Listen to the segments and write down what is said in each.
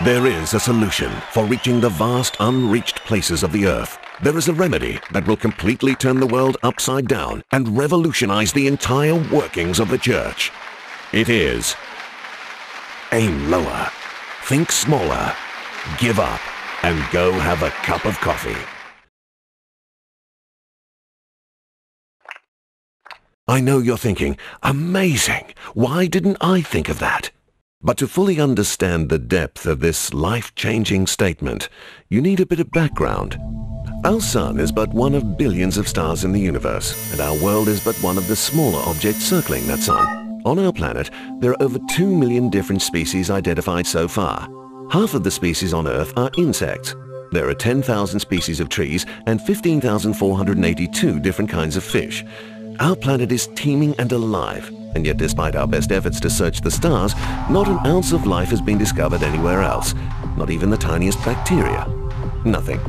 There is a solution for reaching the vast unreached places of the earth. There is a remedy that will completely turn the world upside down and revolutionize the entire workings of the church. It is aim lower, think smaller, give up, and go have a cup of coffee. I know you're thinking, amazing, why didn't I think of that? But to fully understand the depth of this life-changing statement, you need a bit of background. Our sun is but one of billions of stars in the universe, and our world is but one of the smaller objects circling that sun. On our planet, there are over 2 million different species identified so far. Half of the species on Earth are insects. There are 10,000 species of trees and 15,482 different kinds of fish. Our planet is teeming and alive, and yet despite our best efforts to search the stars, not an ounce of life has been discovered anywhere else, not even the tiniest bacteria. Nothing.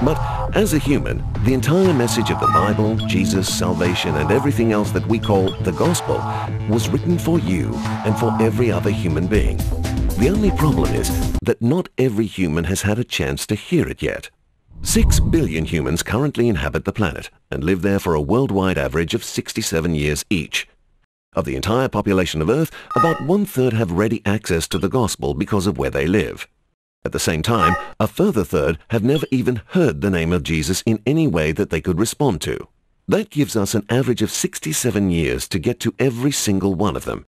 But as a human, the entire message of the Bible, Jesus, salvation, and everything else that we call the gospel was written for you and for every other human being. The only problem is that not every human has had a chance to hear it yet. 6 billion humans currently inhabit the planet and live there for a worldwide average of 67 years each. Of the entire population of Earth, about 1/3 have ready access to the gospel because of where they live. At the same time, a further third have never even heard the name of Jesus in any way that they could respond to. That gives us an average of 67 years to get to every single one of them,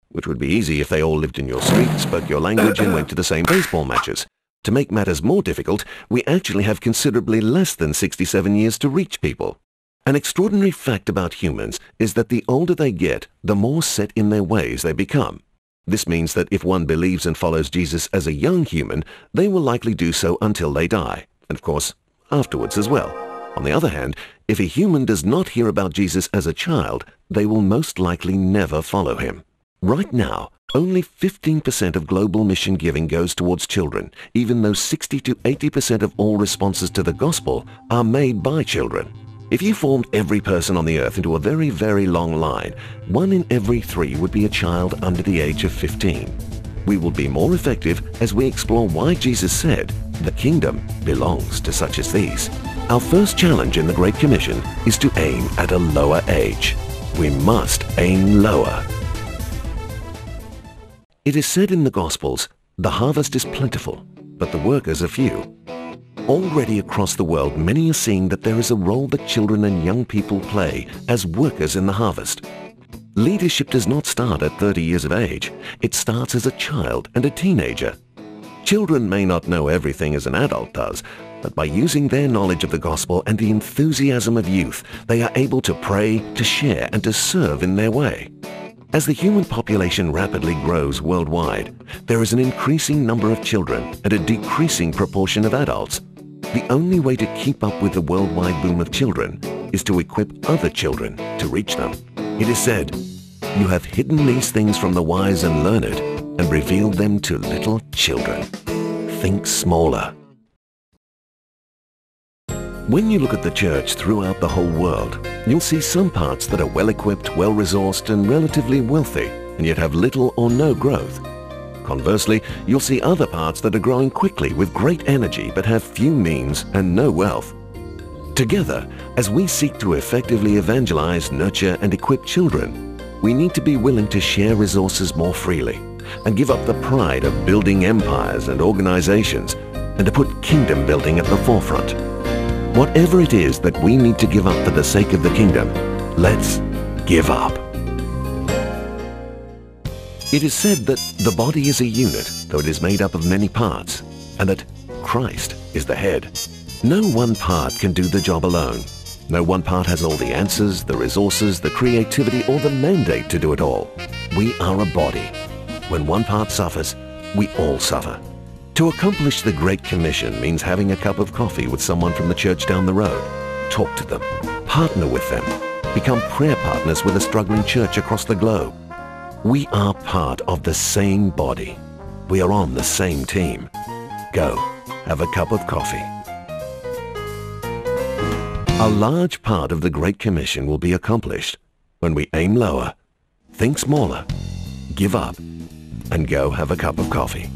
which would be easy if they all lived in your street, spoke your language, and went to the same baseball matches. To make matters more difficult, we actually have considerably less than 67 years to reach people. An extraordinary fact about humans is that the older they get, the more set in their ways they become. This means that if one believes and follows Jesus as a young human, they will likely do so until they die, and of course, afterwards as well. On the other hand, if a human does not hear about Jesus as a child, they will most likely never follow him. Right now, only 15% of global mission giving goes towards children, even though 60 to 80% of all responses to the gospel are made by children. If you formed every person on the earth into a very, very long line, 1 in every 3 would be a child under the age of 15. We will be more effective as we explore why Jesus said, "The kingdom belongs to such as these." Our first challenge in the Great Commission is to aim at a lower age. We must aim lower. It is said in the Gospels, "The harvest is plentiful, but the workers are few." Already across the world, many are seeing that there is a role that children and young people play as workers in the harvest. Leadership does not start at 30 years of age. It starts as a child and a teenager. Children may not know everything as an adult does, but by using their knowledge of the gospel and the enthusiasm of youth, they are able to pray, to share, and to serve in their way. As the human population rapidly grows worldwide, there is an increasing number of children and a decreasing proportion of adults. The only way to keep up with the worldwide boom of children is to equip other children to reach them. It is said, "You have hidden these things from the wise and learned and revealed them to little children." Think smaller. When you look at the church throughout the whole world, you'll see some parts that are well-equipped, well-resourced, and relatively wealthy, and yet have little or no growth. Conversely, you'll see other parts that are growing quickly with great energy but have few means and no wealth. Together, as we seek to effectively evangelize, nurture, and equip children, we need to be willing to share resources more freely and give up the pride of building empires and organizations and to put kingdom building at the forefront. Whatever it is that we need to give up for the sake of the kingdom, let's give up. It is said that the body is a unit, though it is made up of many parts, and that Christ is the head. No one part can do the job alone. No one part has all the answers, the resources, the creativity, or the mandate to do it all. We are a body. When one part suffers, we all suffer. To accomplish the Great Commission means having a cup of coffee with someone from the church down the road. Talk to them, partner with them, become prayer partners with a struggling church across the globe. We are part of the same body. We are on the same team. Go, have a cup of coffee. A large part of the Great Commission will be accomplished when we aim lower, think smaller, give up, and go have a cup of coffee.